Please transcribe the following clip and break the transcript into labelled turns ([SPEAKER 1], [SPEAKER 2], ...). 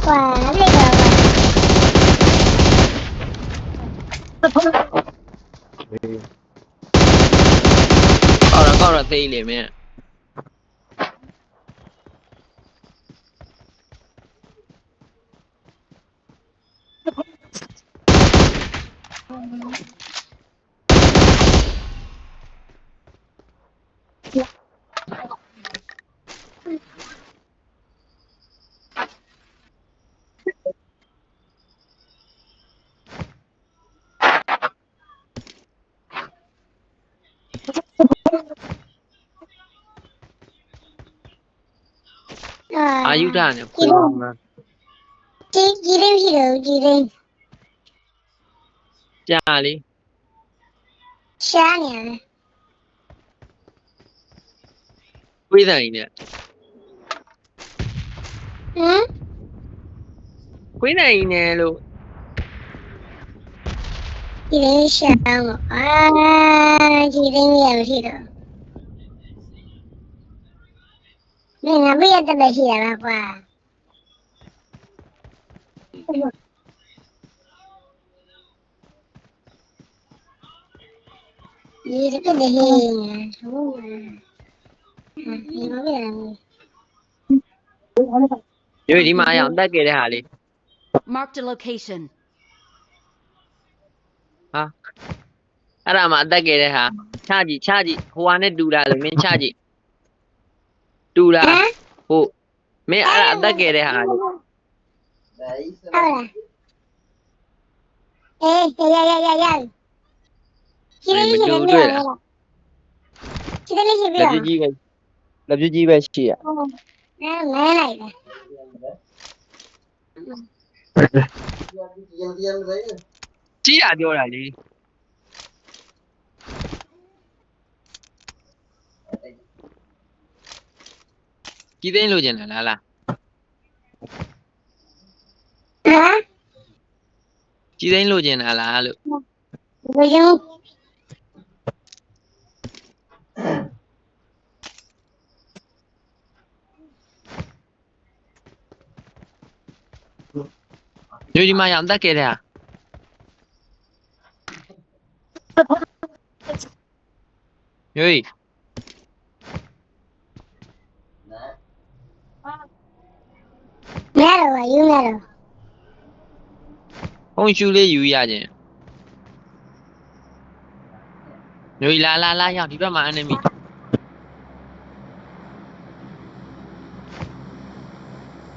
[SPEAKER 1] 哇，这个
[SPEAKER 2] ကောက်တော့သိလေမင်းအာယုဒနဲ့ခွေးမှာ
[SPEAKER 1] 几零皮肉，几零
[SPEAKER 2] ကြာလေ
[SPEAKER 1] 虾呢？
[SPEAKER 2] ခွေးတိုင်နဲ့
[SPEAKER 1] 嗯，
[SPEAKER 2] ခွေးတိုင်နဲ့လို့
[SPEAKER 1] 几零虾嘛？啊，几零也皮肉。你那不也得来些了瓜？你这个得些，你那边。
[SPEAKER 2] ရွေဒီမှာအအောင်တက်ခဲ့တဲ့ဟာလေး
[SPEAKER 3] Marked a location.
[SPEAKER 2] ဟာအဲ့ဒါမှအတက်ခဲ့တဲ့ဟာချကြည့်ဟိုဟာနဲ့တူတာလေမင်းချကြည့်တူတာဟုတ်မင်းအဲ့ဒါအတက်ခဲ့တဲ့ဟာလေ
[SPEAKER 1] 好了。哎，呀！几零皮肉没有了。几零皮
[SPEAKER 2] လက်
[SPEAKER 1] 肉
[SPEAKER 2] ပြ。ကြီးပဲလက်ပြကြီးပဲရှိရ
[SPEAKER 1] 那没来的。
[SPEAKER 2] ကြီးတာပြောတာလေကြီးသိန်းလိုချင်တာလား
[SPEAKER 1] 啊？
[SPEAKER 2] ကြီးသိန်းလိုချင်တာလားလို့
[SPEAKER 1] 不行。
[SPEAKER 2] ရွေဒီမှာအအောင်တက်ခဲ့တဲ့ဟာရွေ
[SPEAKER 1] 没了吧？有没了？
[SPEAKER 2] ဖုန်းရှူလေးယူရခြင်းရွေလာရောက်ဒီဘက်မှာ enemy